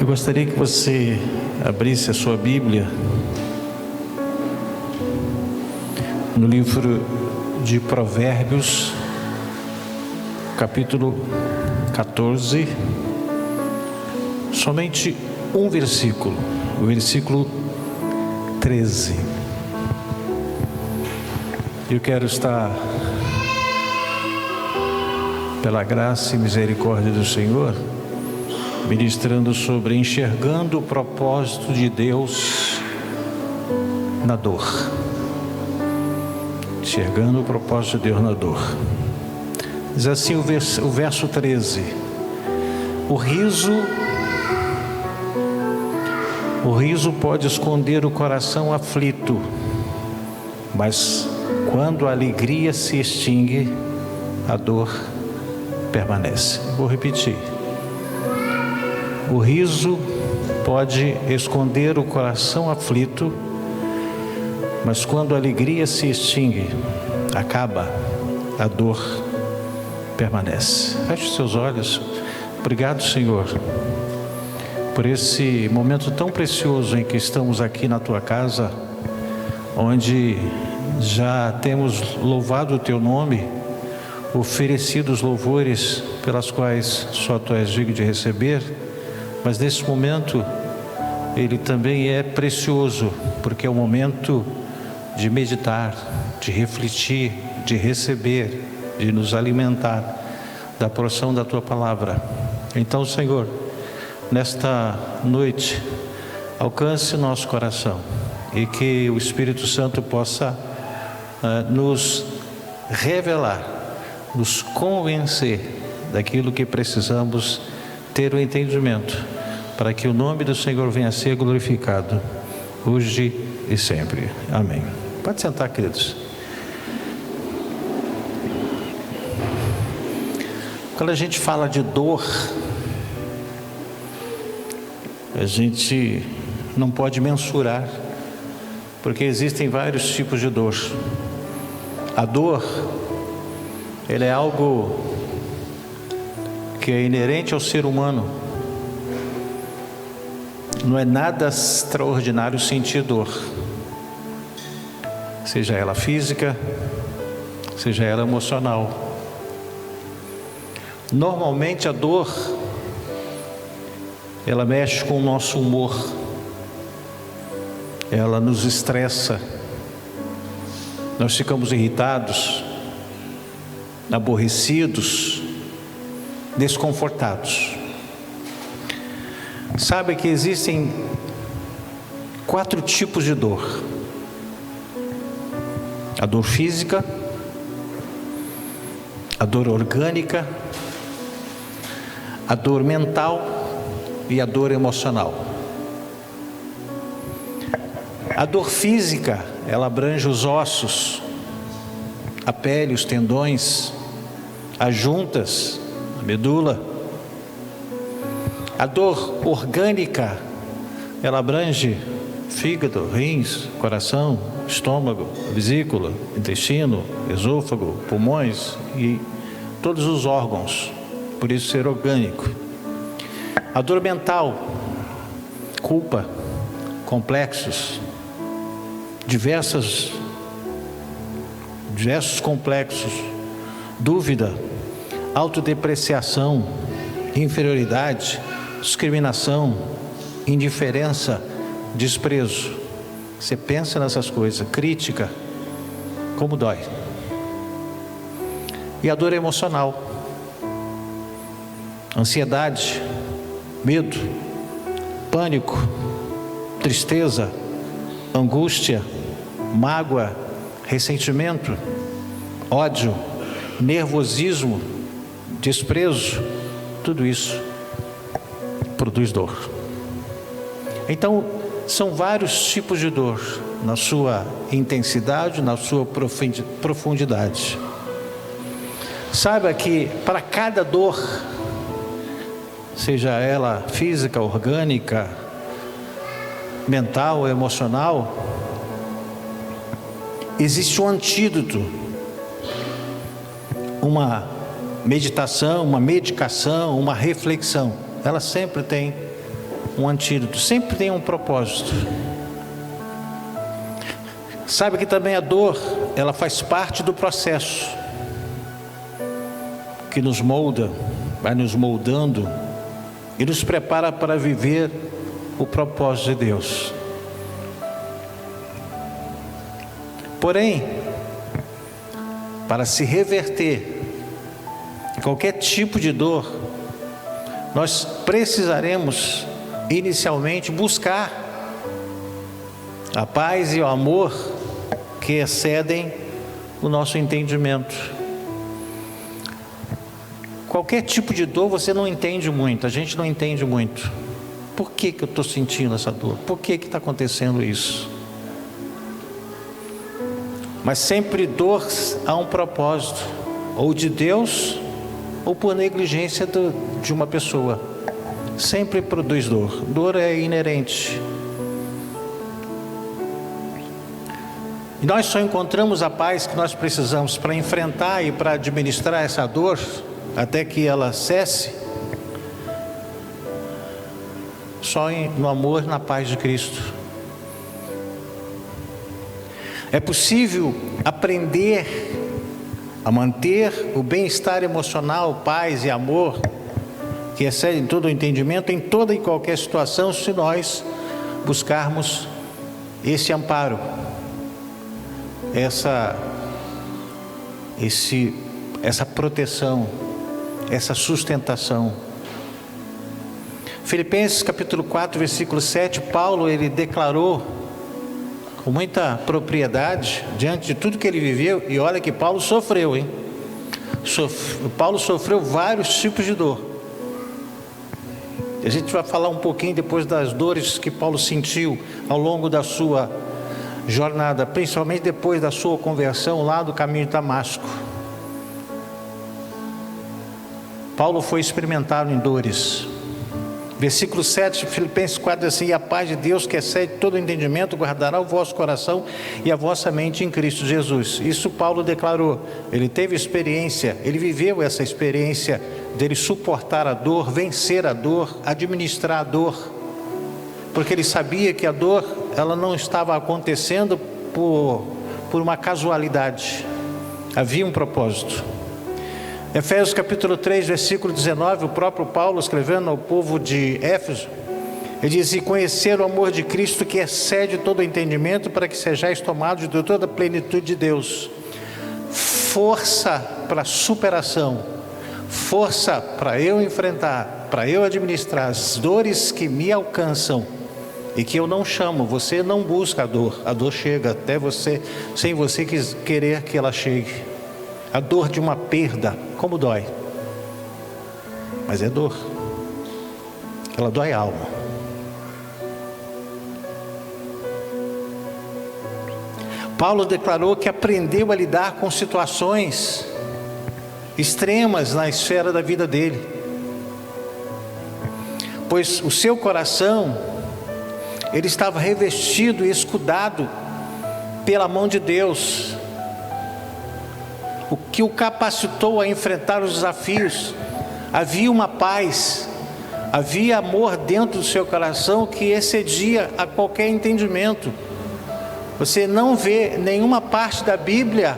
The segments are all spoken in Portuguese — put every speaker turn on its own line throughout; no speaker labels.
Eu gostaria que você abrisse a sua Bíblia no livro de Provérbios, capítulo 14, somente um versículo, o versículo 13. Eu quero estar, pela graça e misericórdia do Senhor, ministrando sobre enxergando o propósito de Deus na dor. Enxergando o propósito de Deus na dor. Diz assim o verso 13: O riso pode esconder o coração aflito, mas quando a alegria se extingue, a dor permanece. Vou repetir. O riso pode esconder o coração aflito, mas quando a alegria se extingue, acaba, a dor permanece. Feche seus olhos. Obrigado, Senhor, por esse momento tão precioso em que estamos aqui na Tua casa, onde já temos louvado o Teu nome, oferecido os louvores pelas quais só Tu és digno de receber. Mas nesse momento, ele também é precioso, porque é o momento de meditar, de refletir, de receber, de nos alimentar da porção da Tua Palavra. Então, Senhor, nesta noite, alcance nosso coração e que o Espírito Santo possa nos revelar, nos convencer daquilo que precisamos ter o entendimento, para que o nome do Senhor venha a ser glorificado, hoje e sempre. Amém. Pode sentar, queridos. Quando a gente fala de dor, a gente não pode mensurar, porque existem vários tipos de dor. A dor, ela é algo que é inerente ao ser humano. Não é nada extraordinário sentir dor, seja ela física, seja ela emocional. Normalmente a dor, ela mexe com o nosso humor, ela nos estressa, nós ficamos irritados, aborrecidos, desconfortados. Sabe que existem 4 tipos de dor: a dor física, a dor orgânica, a dor mental e a dor emocional. A dor física, ela abrange os ossos, a pele, os tendões, as juntas, a medula. A dor orgânica, ela abrange fígado, rins, coração, estômago, vesícula, intestino, esôfago, pulmões e todos os órgãos, por isso ser orgânico. A dor mental, culpa, complexos, diversos complexos, dúvida, autodepreciação, inferioridade, discriminação, indiferença, desprezo. Você pensa nessas coisas, crítica, como dói. E a dor emocional, ansiedade, medo, pânico, tristeza, angústia, mágoa, ressentimento, ódio, nervosismo, desprezo, tudo isso produz dor. Então, são vários tipos de dor, na sua intensidade, na sua profundidade. Saiba que para cada dor, seja ela física, orgânica, mental, emocional, existe um antídoto, uma meditação, uma medicação, uma reflexão. Ela sempre tem um antídoto, sempre tem um propósito. Sabe que também a dor, ela faz parte do processo que nos molda, vai nos moldando e nos prepara para viver o propósito de Deus. Porém, para se reverter qualquer tipo de dor, nós precisaremos inicialmente buscar a paz e o amor que excedem o nosso entendimento. Qualquer tipo de dor você não entende muito, a gente não entende muito. Por que eu estou sentindo essa dor? Por que está acontecendo isso? Mas sempre dor há um propósito, ou de Deus, ou por negligência de uma pessoa. Sempre produz dor. Dor é inerente. E nós só encontramos a paz que nós precisamos para enfrentar e para administrar essa dor, até que ela cesse, só no amor e na paz de Cristo. É possível aprender a manter o bem-estar emocional, paz e amor, que excedem todo o entendimento, em toda e qualquer situação, se nós buscarmos esse amparo, essa proteção, essa sustentação. Filipenses capítulo 4, versículo 7, Paulo, ele declarou com muita propriedade, diante de tudo que ele viveu, e olha que Paulo sofreu, hein? Paulo sofreu vários tipos de dor. A gente vai falar um pouquinho depois das dores que Paulo sentiu ao longo da sua jornada, principalmente depois da sua conversão lá do caminho de Damasco. Paulo foi experimentado em dores. Versículo 7, Filipenses 4, diz assim: e a paz de Deus, que excede todo entendimento, guardará o vosso coração e a vossa mente em Cristo Jesus. Isso Paulo declarou. Ele teve experiência, ele viveu essa experiência dele suportar a dor, vencer a dor, administrar a dor, porque ele sabia que a dor, ela não estava acontecendo por uma casualidade, havia um propósito. Efésios capítulo 3, versículo 19, o próprio Paulo escrevendo ao povo de Éfeso, ele diz: e conhecer o amor de Cristo que excede todo o entendimento, para que sejais tomados de toda a plenitude de Deus. Força para superação, força para eu enfrentar, para eu administrar as dores que me alcançam e que eu não chamo. Você não busca a dor chega até você, sem você querer que ela chegue. A dor de uma perda, como dói? Mas é dor. Ela dói a alma. Paulo declarou que aprendeu a lidar com situações extremas na esfera da vida dele, pois o seu coração, ele estava revestido e escudado pela mão de Deus, o que o capacitou a enfrentar os desafios. Havia uma paz, havia amor dentro do seu coração que excedia a qualquer entendimento. Você não vê nenhuma parte da Bíblia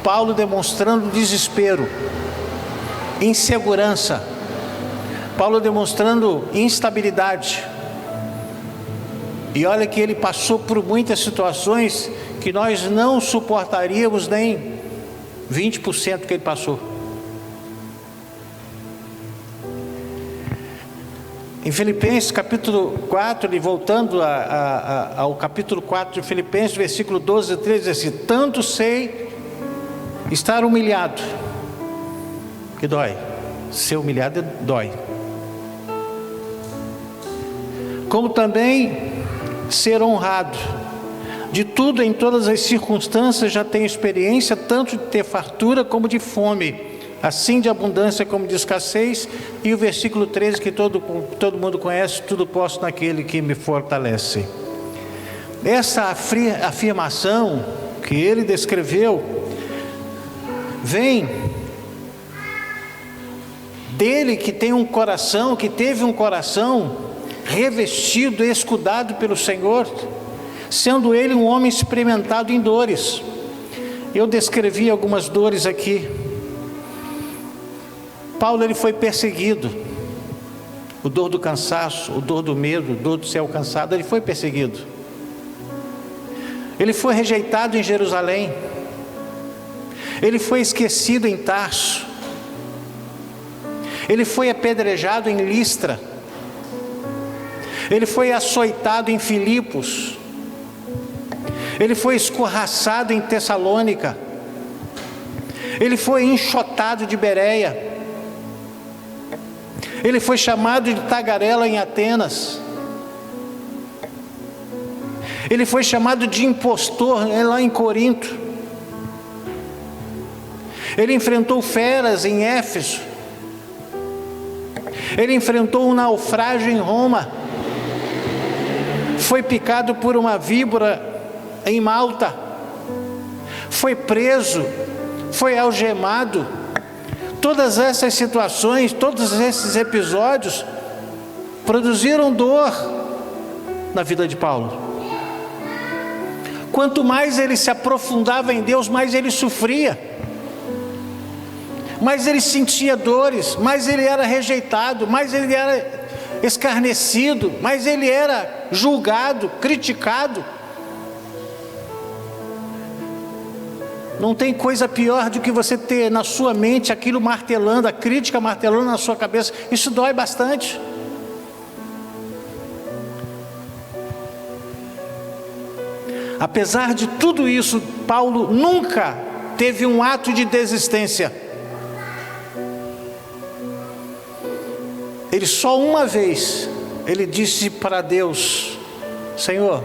Paulo demonstrando desespero, insegurança, Paulo demonstrando instabilidade. E olha que ele passou por muitas situações que nós não suportaríamos nem 20% que ele passou. Em Filipenses capítulo 4, e voltando ao capítulo 4 de Filipenses, versículo 12 e 13, diz assim: tanto sei estar humilhado, que dói, ser humilhado dói, como também ser honrado. De tudo, em todas as circunstâncias, já tenho experiência, tanto de ter fartura como de fome, assim de abundância como de escassez. E o versículo 13, que todo mundo conhece: tudo posso naquele que me fortalece. Essa afirmação que ele descreveu vem dele, que tem um coração, que teve um coração revestido, escudado pelo Senhor, sendo ele um homem experimentado em dores. Eu descrevi algumas dores aqui. Paulo, ele foi perseguido. O dor do cansaço, o dor do medo, o dor de ser alcançado, ele foi perseguido. Ele foi rejeitado em Jerusalém. Ele foi esquecido em Tarso. Ele foi apedrejado em Listra. Ele foi açoitado em Filipos. Ele foi escorraçado em Tessalônica. Ele foi enxotado de Bereia. Ele foi chamado de tagarela em Atenas. Ele foi chamado de impostor lá em Corinto. Ele enfrentou feras em Éfeso. Ele enfrentou um naufrágio em Roma. Foi picado por uma víbora em Malta. Foi preso. Foi algemado. Todas essas situações, todos esses episódios produziram dor na vida de Paulo. Quanto mais ele se aprofundava em Deus, mais ele sofria, mais ele sentia dores, mais ele era rejeitado, mais ele era escarnecido, mais ele era julgado, criticado. Não tem coisa pior do que você ter na sua mente aquilo martelando, a crítica martelando na sua cabeça. Isso dói bastante. Apesar de tudo isso, Paulo nunca teve um ato de desistência. Ele só uma vez, ele disse para Deus: Senhor,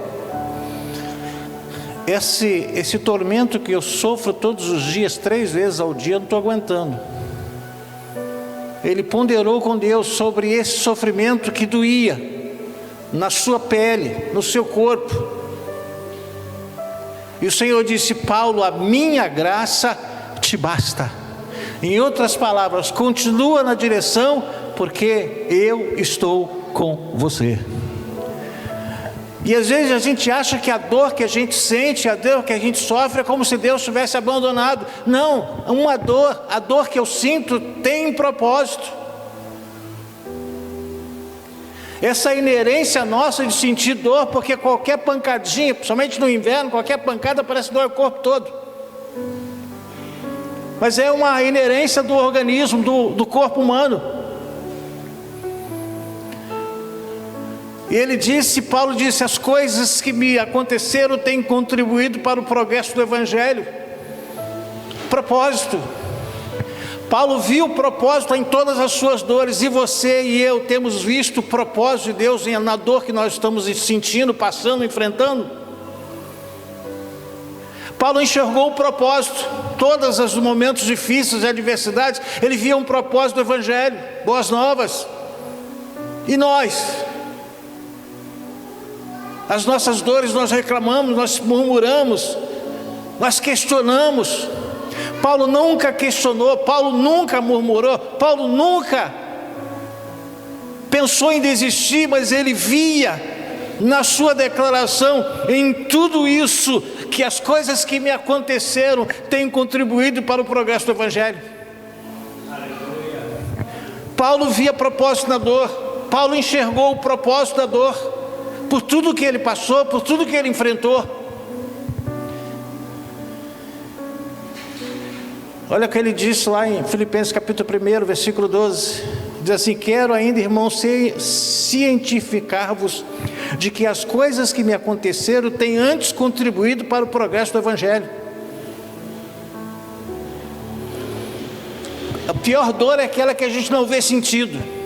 esse tormento que eu sofro todos os dias, 3 vezes ao dia, eu não estou aguentando. Ele ponderou com Deus sobre esse sofrimento que doía na sua pele, no seu corpo. E o Senhor disse: Paulo, a minha graça te basta. Em outras palavras, continua na direção, porque eu estou com você. E às vezes a gente acha que a dor que a gente sente, a dor que a gente sofre é como se Deus tivesse abandonado. Não, a dor que eu sinto tem um propósito. Essa inerência nossa de sentir dor, porque qualquer pancadinha, principalmente no inverno, qualquer pancada parece dói o corpo todo. Mas é uma inerência do organismo, do corpo humano. E Paulo disse: as coisas que me aconteceram têm contribuído para o progresso do Evangelho. Propósito. Paulo viu o propósito em todas as suas dores, e você e eu temos visto o propósito de Deus na dor que nós estamos sentindo, passando, enfrentando. Paulo enxergou o propósito, todos os momentos difíceis e adversidades, ele via um propósito do Evangelho, boas novas. E nós? As nossas dores nós reclamamos, nós murmuramos, nós questionamos. Paulo nunca questionou, Paulo nunca murmurou, Paulo nunca pensou em desistir, mas ele via na sua declaração, em tudo isso, que as coisas que me aconteceram têm contribuído para o progresso do Evangelho. Paulo via propósito na dor, Paulo enxergou o propósito da dor, por tudo que ele passou, por tudo que ele enfrentou. Olha o que ele disse lá em Filipenses capítulo 1, versículo 12. Diz assim: quero ainda, irmãos, cientificar-vos de que as coisas que me aconteceram têm antes contribuído para o progresso do Evangelho. A pior dor é aquela que a gente não vê sentido.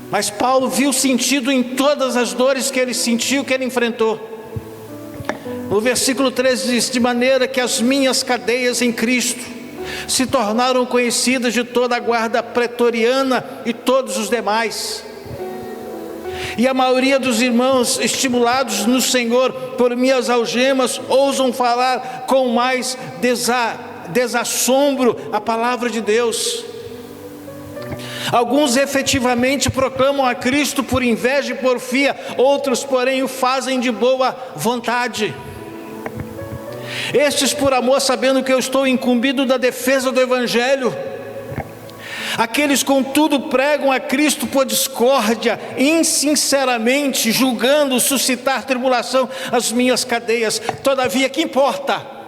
Mas Paulo viu sentido em todas as dores que ele sentiu, que ele enfrentou. No versículo 13 diz: de maneira que as minhas cadeias em Cristo se tornaram conhecidas de toda a guarda pretoriana e todos os demais. E a maioria dos irmãos, estimulados no Senhor por minhas algemas, ousam falar com mais desassombro a palavra de Deus. Alguns efetivamente proclamam a Cristo por inveja e porfia, outros, porém, o fazem de boa vontade. Estes por amor, sabendo que eu estou incumbido da defesa do Evangelho. Aqueles, contudo, pregam a Cristo por discórdia, insinceramente, julgando suscitar tribulação às minhas cadeias. Todavia, que importa?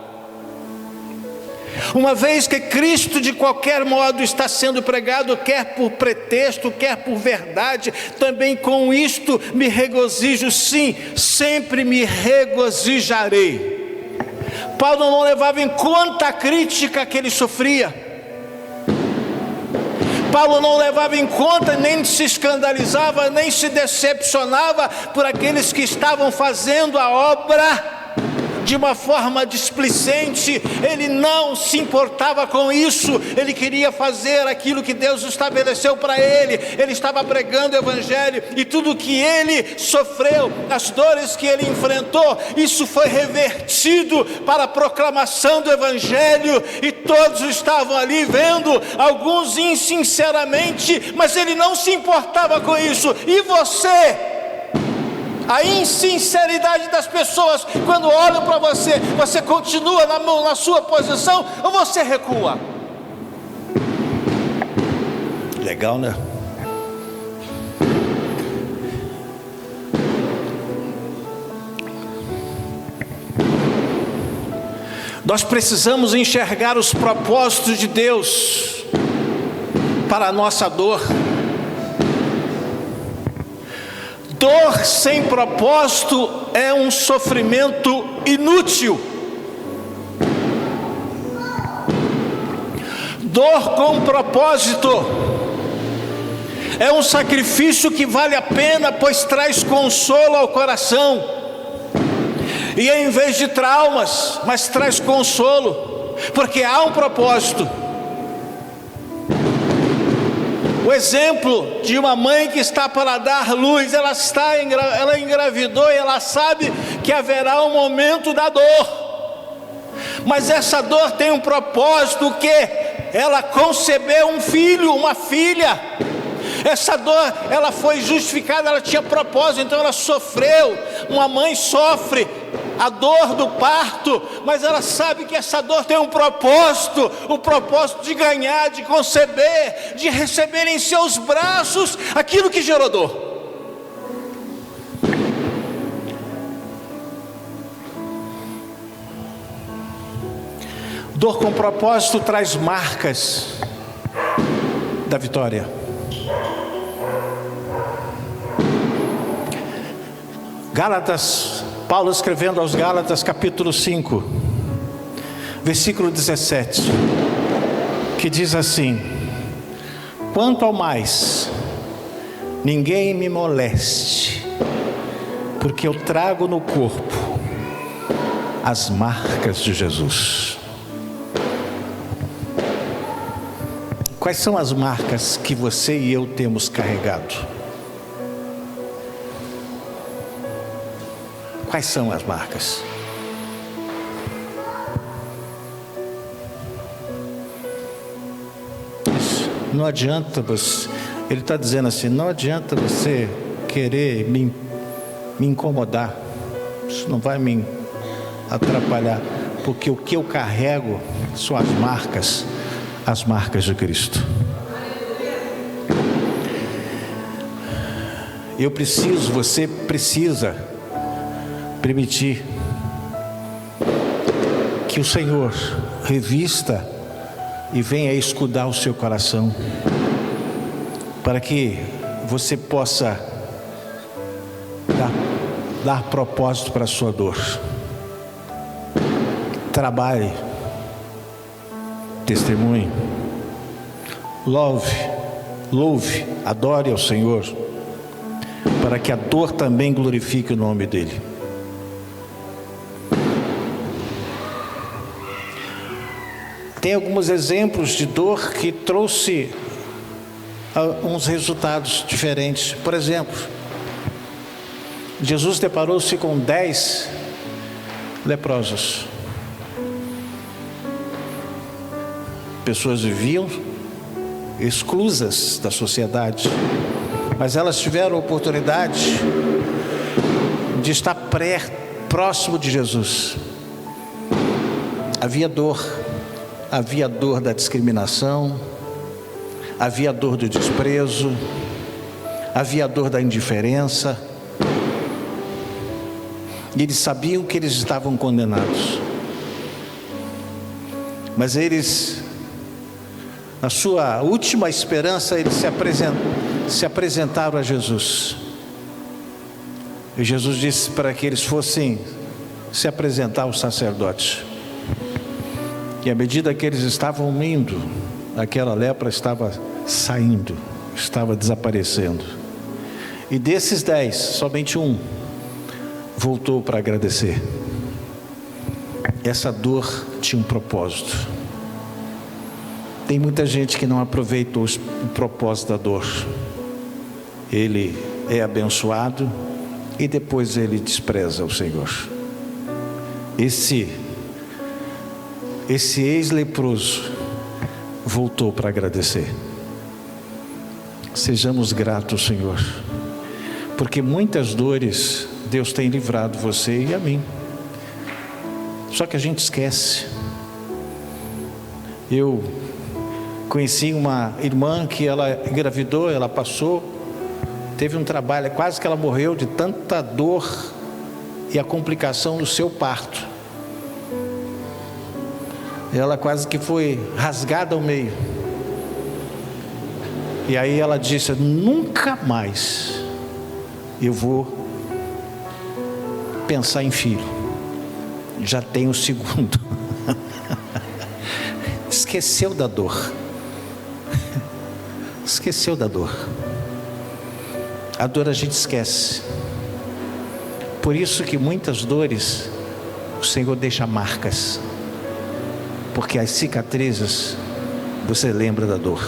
Uma vez que Cristo de qualquer modo está sendo pregado, quer por pretexto, quer por verdade, também com isto me regozijo, sim, sempre me regozijarei. Paulo não levava em conta a crítica que ele sofria. Paulo não levava em conta, nem se escandalizava, nem se decepcionava por aqueles que estavam fazendo a obra de uma forma displicente. Ele não se importava com isso. Ele queria fazer aquilo que Deus estabeleceu para ele. Ele estava pregando o Evangelho, e tudo que ele sofreu, as dores que ele enfrentou, isso foi revertido para a proclamação do Evangelho, e todos estavam ali vendo, alguns insinceramente, mas ele não se importava com isso. E você? A insinceridade das pessoas, quando olham para você, você continua na sua posição ou você recua? Legal, né? Nós precisamos enxergar os propósitos de Deus para a nossa dor. Dor sem propósito é um sofrimento inútil. Dor com propósito é um sacrifício que vale a pena, pois traz consolo ao coração. E em vez de traumas, mas traz consolo, porque há um propósito. O exemplo de uma mãe que está para dar luz, ela engravidou e ela sabe que haverá um momento da dor, mas essa dor tem um propósito, que ela concebeu um filho, uma filha. Essa dor, ela foi justificada, ela tinha propósito, então ela sofreu. Uma mãe sofre a dor do parto, mas ela sabe que essa dor tem um propósito, o propósito de ganhar, de conceber, de receber em seus braços aquilo que gerou dor. Dor com propósito traz marcas da vitória. Gálatas, Paulo escrevendo aos Gálatas, capítulo 5, versículo 17, que diz assim: quanto ao mais, ninguém me moleste, porque eu trago no corpo as marcas de Jesus. Quais são as marcas que você e eu temos carregado? Quais são as marcas? Não adianta você, ele está dizendo assim, não adianta você querer me incomodar, isso não vai me atrapalhar, porque o que eu carrego são as marcas de Cristo. Você precisa permitir que o Senhor revista e venha escudar o seu coração, para que você possa dar propósito para a sua dor. Trabalhe, testemunhe, louve, adore ao Senhor, para que a dor também glorifique o nome dEle. Tem alguns exemplos de dor que trouxe uns resultados diferentes. Por exemplo, Jesus deparou-se com 10 leprosos. Pessoas viviam exclusas da sociedade, mas elas tiveram a oportunidade de estar próximo de Jesus. Havia dor da discriminação, havia dor do desprezo, havia dor da indiferença, e eles sabiam que eles estavam condenados, mas eles, na sua última esperança, eles se apresentaram a Jesus. E Jesus disse para que eles fossem se apresentar aos sacerdotes. E à medida que eles estavam indo, aquela lepra estava saindo, estava desaparecendo. E desses 10, somente um voltou para agradecer. Essa dor tinha um propósito. Tem muita gente que não aproveitou o propósito da dor. Ele é abençoado e depois ele despreza o Senhor. Esse ex-leproso voltou para agradecer. Sejamos gratos, Senhor, porque muitas dores Deus tem livrado você e a mim. Só que a gente esquece. Eu conheci uma irmã que ela engravidou, ela passou, teve um trabalho, quase que ela morreu de tanta dor e a complicação do seu parto. Ela quase que foi rasgada ao meio. E aí ela disse: nunca mais eu vou pensar em filho. Já tenho o segundo. Esqueceu da dor. Esqueceu da dor. A dor a gente esquece. Por isso que muitas dores o Senhor deixa marcas, porque as cicatrizes você lembra da dor.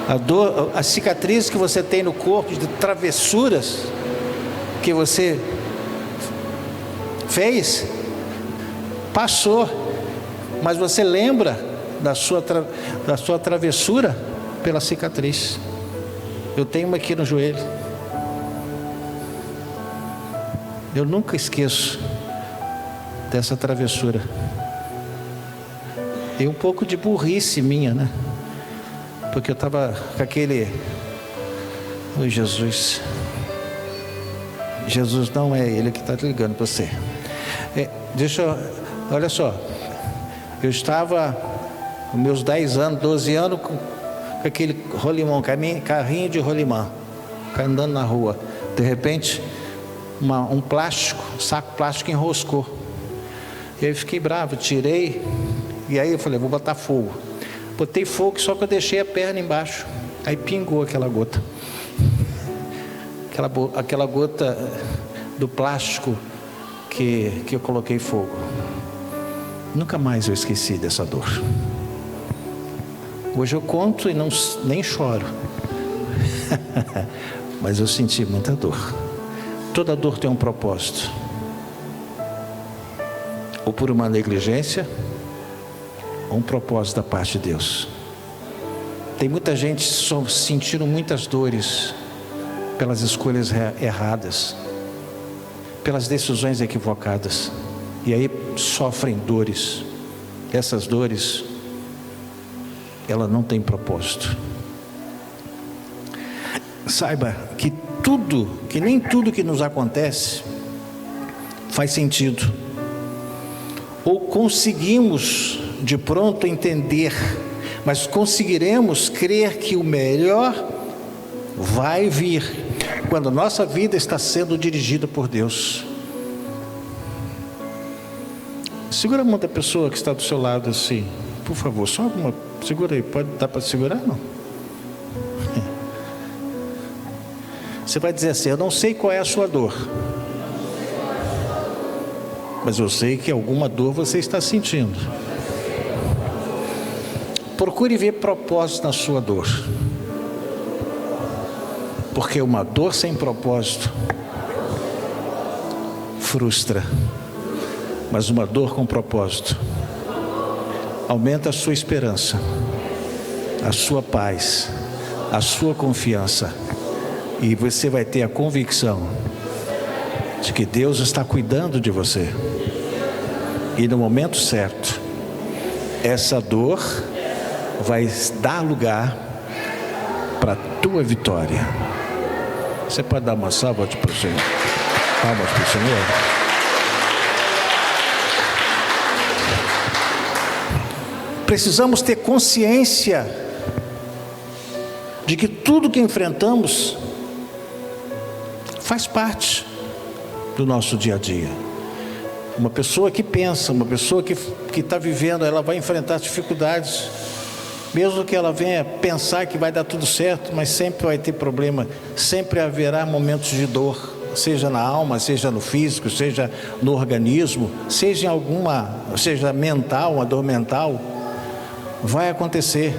A dor, a cicatriz que você tem no corpo, de travessuras que você fez, passou, mas você lembra da sua travessura pela cicatriz. Eu tenho uma aqui no joelho. Eu nunca esqueço dessa travessura. E um pouco de burrice minha, né? Porque eu estava com aquele... Oi, Jesus. Jesus não é Ele que está ligando para você. Olha só. Eu estava com meus 10 anos, 12 anos, com aquele rolimão, carrinho de rolimã, andando na rua. De repente, um saco plástico enroscou. E aí eu fiquei bravo, tirei. E aí eu falei: vou botar fogo. Botei fogo, só que eu deixei a perna embaixo. Aí pingou aquela gota. Aquela gota do plástico que eu coloquei fogo. Nunca mais eu esqueci dessa dor. Hoje eu conto e nem choro. Mas eu senti muita dor. Toda dor tem um propósito. Ou por uma negligência, ou um propósito da parte de Deus. Tem muita gente sentindo muitas dores pelas escolhas erradas, pelas decisões equivocadas, e aí sofrem dores. Essas dores, ela não tem propósito. Saiba que nem tudo que nos acontece faz sentido, ou conseguimos de pronto entender, mas conseguiremos crer que o melhor vai vir quando nossa vida está sendo dirigida por Deus. Segura a mão da pessoa que está do seu lado assim, por favor, só uma, segura aí, dá para segurar? Não. Você vai dizer assim: eu não sei qual é a sua dor, mas eu sei que alguma dor você está sentindo. Procure ver propósito na sua dor, porque uma dor sem propósito frustra, mas uma dor com propósito aumenta a sua esperança, a sua paz, a sua confiança, e você vai ter a convicção de que Deus está cuidando de você, e no momento certo, essa dor vai dar lugar para a tua vitória. Você pode dar uma salva para o Senhor? Palmas para o Senhor. Precisamos ter consciência de que tudo que enfrentamos faz parte do nosso dia a dia. Uma pessoa que pensa, uma pessoa que está vivendo, ela vai enfrentar dificuldades, mesmo que ela venha pensar que vai dar tudo certo, mas sempre vai ter problema, sempre haverá momentos de dor, seja na alma, seja no físico, seja no organismo, seja mental, uma dor mental, vai acontecer.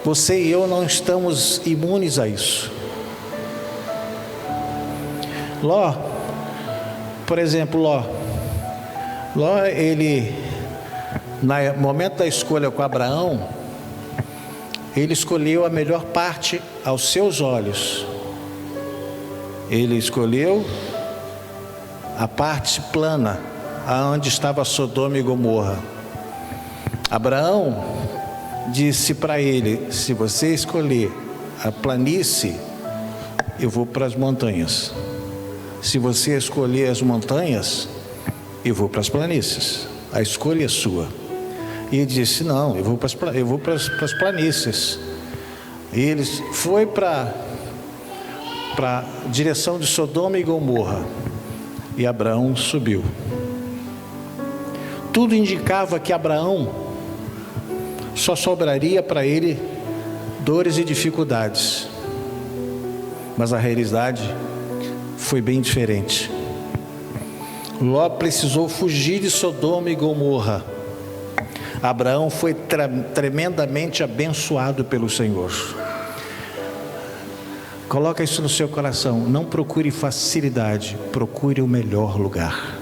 Você e eu não estamos imunes a isso. Ló, por exemplo, Ló, ele, no momento da escolha com Abraão, ele escolheu a melhor parte aos seus olhos. Ele escolheu a parte plana, aonde estava Sodoma e Gomorra. Abraão disse para ele: se você escolher a planície, eu vou para as montanhas. Se você escolher as montanhas, eu vou para as planícies. A escolha é sua. E ele disse: não, eu vou para as planícies. E ele foi para a direção de Sodoma e Gomorra, e Abraão subiu. Tudo indicava que Abraão só sobraria para ele dores e dificuldades, mas a realidade foi bem diferente. Ló precisou fugir de Sodoma e Gomorra. Abraão foi tremendamente abençoado pelo Senhor. Coloca isso no seu coração. Não procure facilidade, procure o melhor lugar.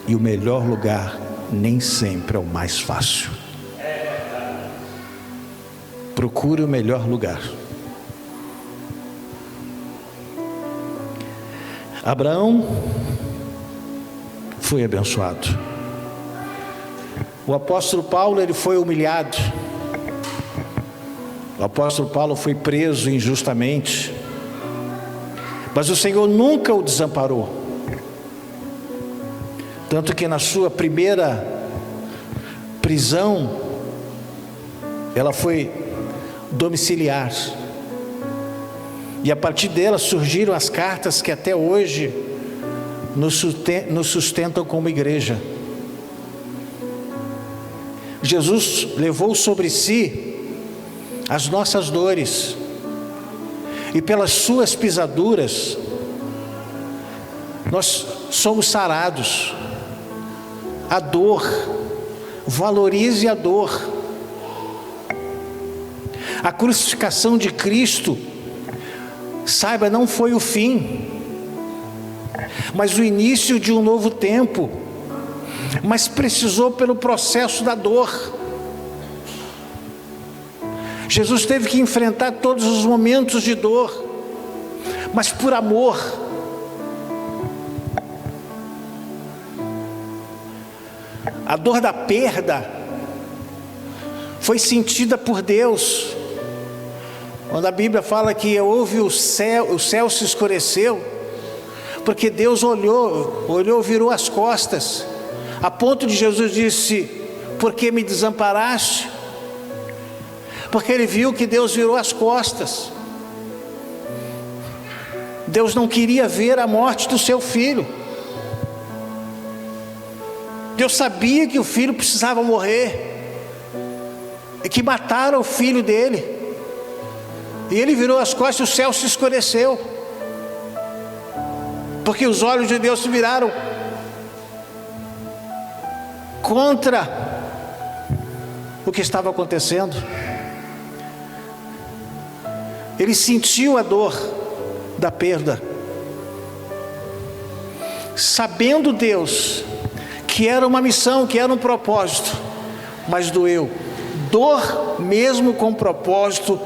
E o melhor lugar nem sempre é o mais fácil. Procure o melhor lugar. Abraão foi abençoado. O apóstolo Paulo, ele foi humilhado. O apóstolo Paulo foi preso injustamente, mas o Senhor nunca o desamparou. Tanto que na sua primeira prisão, ela foi domiciliar, e a partir dela surgiram as cartas que até hoje nos sustentam como igreja. Jesus levou sobre si as nossas dores, e pelas suas pisaduras nós somos sarados. A dor, valorize a dor. A crucificação de Cristo, saiba, não foi o fim, mas o início de um novo tempo. Mas precisou pelo processo da dor. Jesus teve que enfrentar todos os momentos de dor, mas por amor. A dor da perda foi sentida por Deus. Quando a Bíblia fala que houve o céu se escureceu, porque Deus olhou, virou as costas, a ponto de Jesus disse: por que me desamparaste? Porque ele viu que Deus virou as costas. Deus não queria ver a morte do seu filho. Deus sabia que o filho precisava morrer, e que mataram o filho dele, e ele virou as costas e o céu se escureceu, porque os olhos de Deus se viraram contra o que estava acontecendo. Ele sentiu a dor da perda, sabendo Deus que era uma missão, que era um propósito. mas doeu. Dor, mesmo com propósito,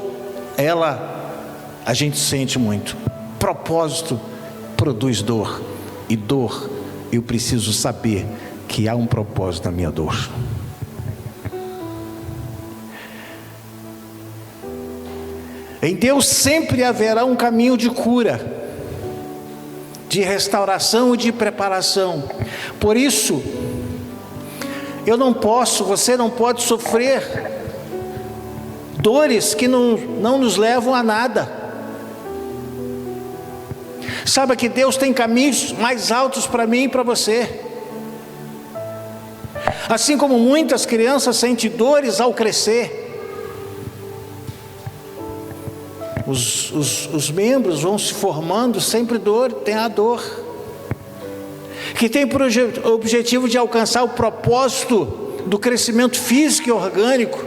a gente sente muito. Propósito produz dor, e dor, eu preciso saber que há um propósito na minha dor. Em Deus sempre haverá um caminho de cura, de restauração e de preparação. Por isso, você não pode sofrer dores que não nos levam a nada. Saiba que Deus tem caminhos mais altos para mim e para você. Assim como muitas crianças sentem dores ao crescer, os membros vão se formando, sempre tem a dor, que tem por objetivo de alcançar o propósito do crescimento físico e orgânico.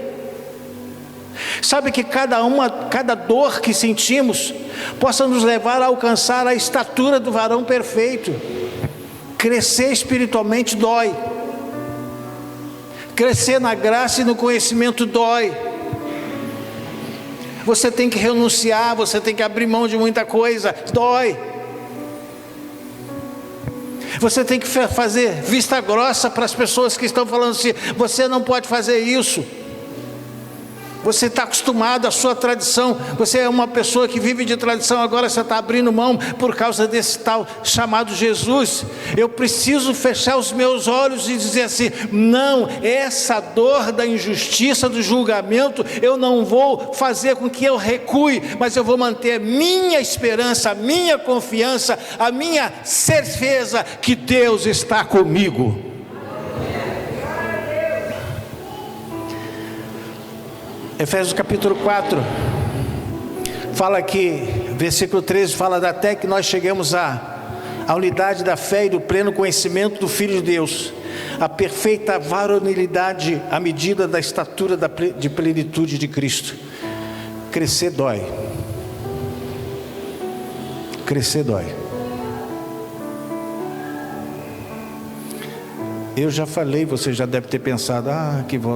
Sabe que cada dor que sentimos possa nos levar a alcançar a estatura do varão perfeito. Crescer espiritualmente dói. Crescer na graça e no conhecimento dói. Você tem que renunciar, você tem que abrir mão de muita coisa, dói. Você tem que fazer vista grossa para as pessoas que estão falando assim: você não pode fazer isso. Você está acostumado à sua tradição, você é uma pessoa que vive de tradição, agora você está abrindo mão por causa desse tal chamado Jesus. Eu preciso fechar os meus olhos e dizer assim: não, essa dor da injustiça, do julgamento, eu não vou fazer com que eu recue, mas eu vou manter minha esperança, minha confiança, a minha certeza que Deus está comigo. Efésios capítulo 4, fala aqui, versículo 13, fala até que nós chegamos à unidade da fé e do pleno conhecimento do Filho de Deus, a perfeita varonilidade à medida da estatura de plenitude de Cristo. Crescer dói. Crescer dói. Eu já falei, você já deve ter pensado: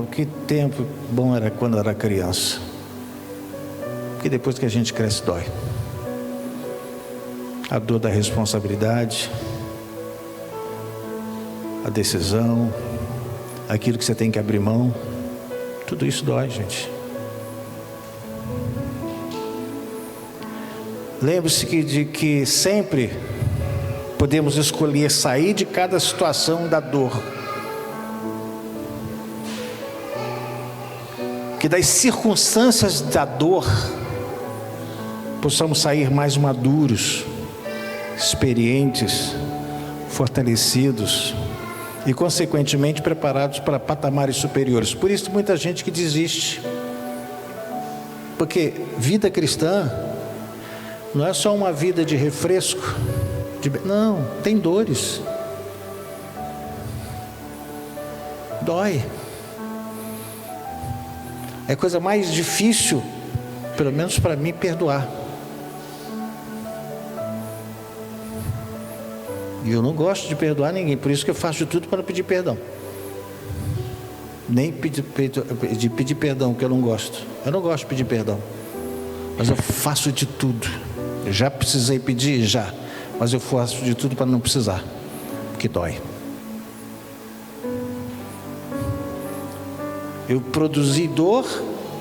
que tempo bom era quando era criança. Porque depois que a gente cresce, dói. A dor da responsabilidade, a decisão, aquilo que você tem que abrir mão, tudo isso dói, gente. Lembre-se de que sempre podemos escolher sair de cada situação da dor, que das circunstâncias da dor possamos sair mais maduros, experientes, fortalecidos e consequentemente preparados para patamares superiores. Por isso muita gente que desiste, porque vida cristã não é só uma vida de refresco, não, tem dores, dói. É a coisa mais difícil, pelo menos para mim, perdoar. E eu não gosto de perdoar ninguém, por isso que eu faço de tudo para não pedir perdão. Nem de pedir perdão, que eu não gosto. Eu não gosto de pedir perdão, mas eu faço de tudo. Eu já precisei pedir, já. Mas eu faço de tudo para não precisar, porque dói. Eu produzi dor,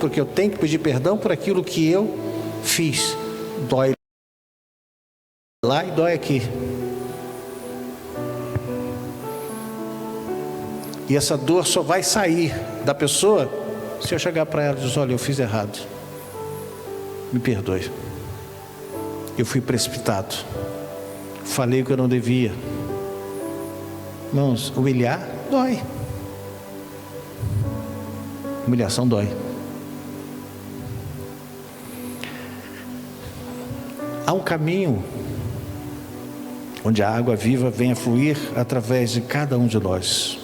porque eu tenho que pedir perdão por aquilo que eu fiz. Dói lá e dói aqui. E essa dor só vai sair da pessoa se eu chegar para ela e dizer: olha, eu fiz errado, me perdoe, eu fui precipitado, falei o que eu não devia. Irmãos, humilhar dói. Humilhação dói. Há um caminho onde a água viva vem a fluir através de cada um de nós.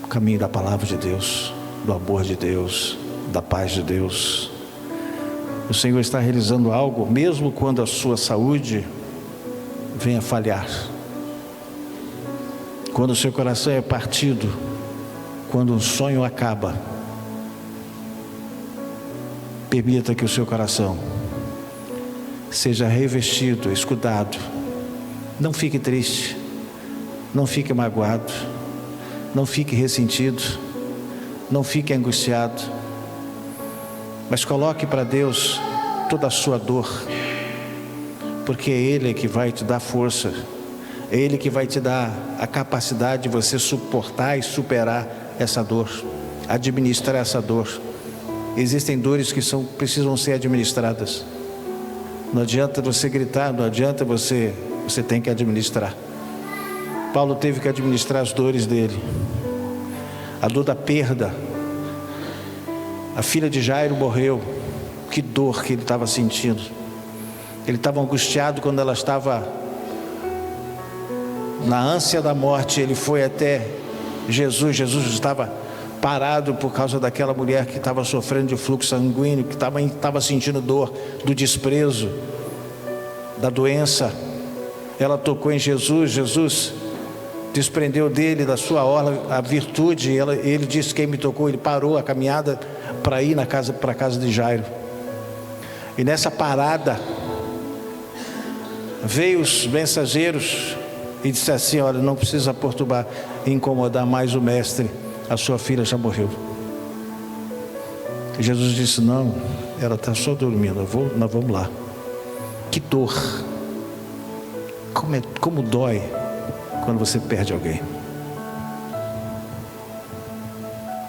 O caminho da palavra de Deus, do amor de Deus, da paz de Deus. O Senhor está realizando algo, mesmo quando a sua saúde venha falhar, quando o seu coração é partido, quando um sonho acaba, permita que o seu coração seja revestido, escudado. Não fique triste, não fique magoado, não fique ressentido, não fique angustiado, mas coloque para Deus toda a sua dor, porque é Ele que vai te dar força, é Ele que vai te dar a capacidade de você suportar e superar essa dor, administrar essa dor. Existem dores que precisam ser administradas. Não adianta você gritar, não adianta você tem que administrar. Paulo teve que administrar as dores dele, a dor da perda. A filha de Jairo morreu, que dor que ele estava sentindo. Ele estava angustiado quando ela estava na ânsia da morte. Ele foi até Jesus estava parado por causa daquela mulher que estava sofrendo de fluxo sanguíneo, que estava sentindo dor do desprezo, da doença. Ela tocou em Jesus, Jesus desprendeu dele, da sua orla, a virtude. Ele disse: quem me tocou? Ele parou a caminhada para ir para a casa de Jairo. E nessa parada veio os mensageiros e disse assim: olha, não precisa perturbar e incomodar mais o mestre, a sua filha já morreu. E Jesus disse: não, ela está só dormindo, nós vamos lá. Que dor, como dói quando você perde alguém.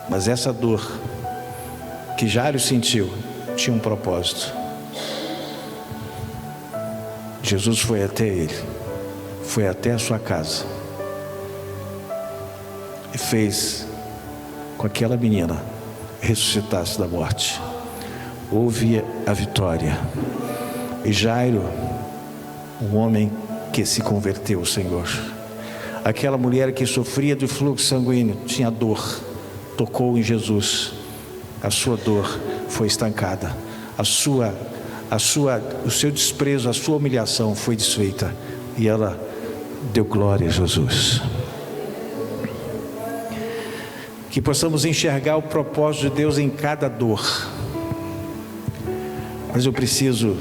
Mas essa dor que Jairo sentiu tinha um propósito. Jesus foi até ele, foi até a sua casa e fez com que aquela menina ressuscitasse da morte. Houve a vitória. E Jairo, um homem que se converteu ao Senhor. Aquela mulher que sofria de fluxo sanguíneo, tinha dor, tocou em Jesus. A sua dor foi estancada. O seu desprezo, a sua humilhação foi desfeita. E ela deu glória a Jesus. Que possamos enxergar o propósito de Deus em cada dor. Mas eu preciso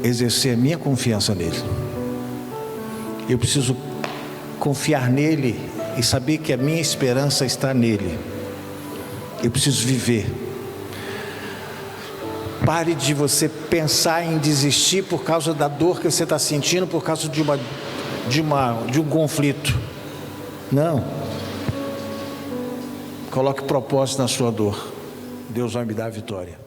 exercer a minha confiança nele. Eu preciso confiar nele e saber que a minha esperança está nele. Eu preciso viver. Pare de você pensar em desistir por causa da dor que você está sentindo, por causa de um conflito. Não. Coloque propósito na sua dor. Deus vai me dar a vitória.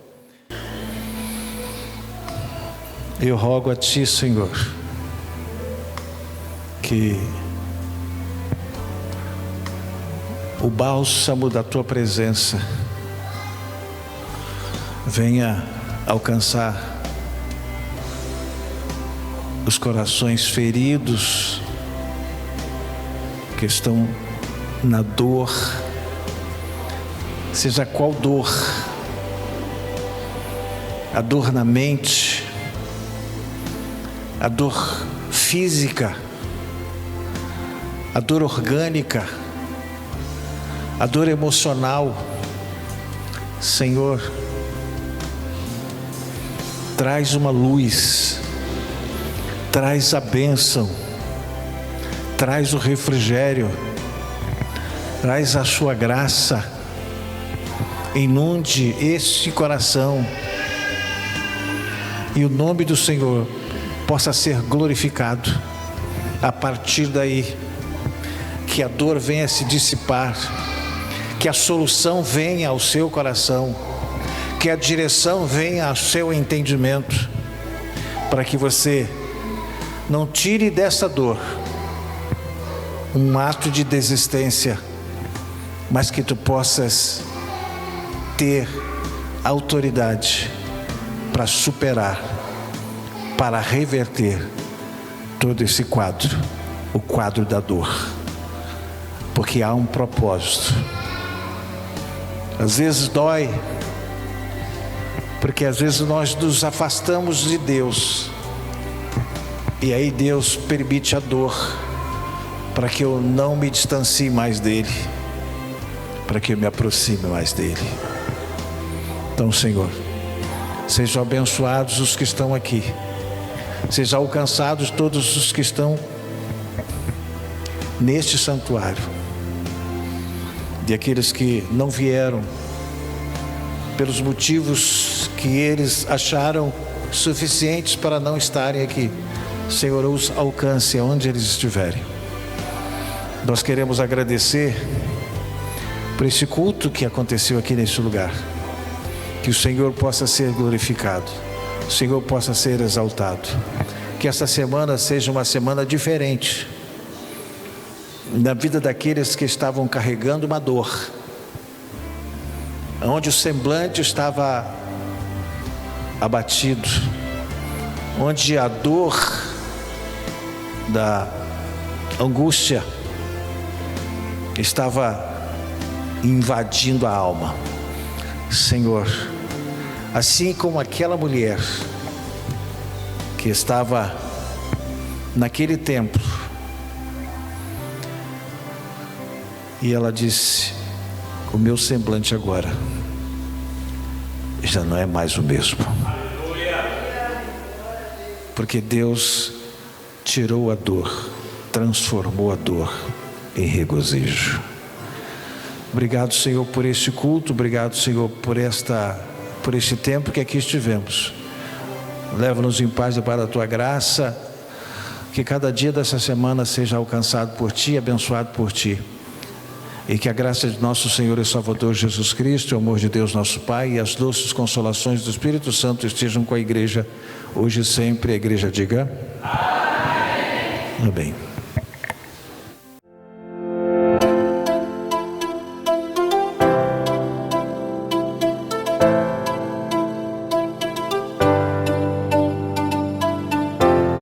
Eu rogo a Ti, Senhor, que o bálsamo da Tua presença venha alcançar os corações feridos que estão na dor, seja qual dor, a dor na mente, a dor física, a dor orgânica, a dor emocional. Senhor, traz uma luz, traz a bênção, traz o refrigério, traz a sua graça, inunde este coração e o nome do Senhor possa ser glorificado. A partir daí, que a dor venha se dissipar, que a solução venha ao seu coração, que a direção venha ao seu entendimento, para que você não tire dessa dor um ato de desistência, mas que tu possas ter autoridade para superar, para reverter todo esse quadro, o quadro da dor, porque há um propósito. Às vezes dói, porque às vezes nós nos afastamos de Deus, e aí Deus permite a dor, para que eu não me distancie mais dele, para que eu me aproxime mais dele. Então, Senhor, sejam abençoados os que estão aqui, sejam alcançados todos os que estão neste santuário, e aqueles que não vieram pelos motivos que eles acharam suficientes para não estarem aqui, Senhor, os alcance onde eles estiverem. Nós queremos agradecer por esse culto que aconteceu aqui neste lugar. Que o Senhor possa ser glorificado, o Senhor possa ser exaltado. Que esta semana seja uma semana diferente na vida daqueles que estavam carregando uma dor, onde o semblante estava abatido, onde a dor da angústia estava invadindo a alma. Senhor, assim como aquela mulher que estava naquele templo e ela disse: o meu semblante agora já não é mais o mesmo, porque Deus tirou a dor, transformou a dor em regozijo. Obrigado, Senhor, por este culto. Obrigado, Senhor, por este tempo que aqui estivemos. Leva-nos em paz e para a Tua graça. Que cada dia dessa semana seja alcançado por Ti, abençoado por Ti. E que a graça de nosso Senhor e Salvador Jesus Cristo, o amor de Deus nosso Pai e as doces consolações do Espírito Santo estejam com a igreja, hoje e sempre. A igreja diga amém. Amém.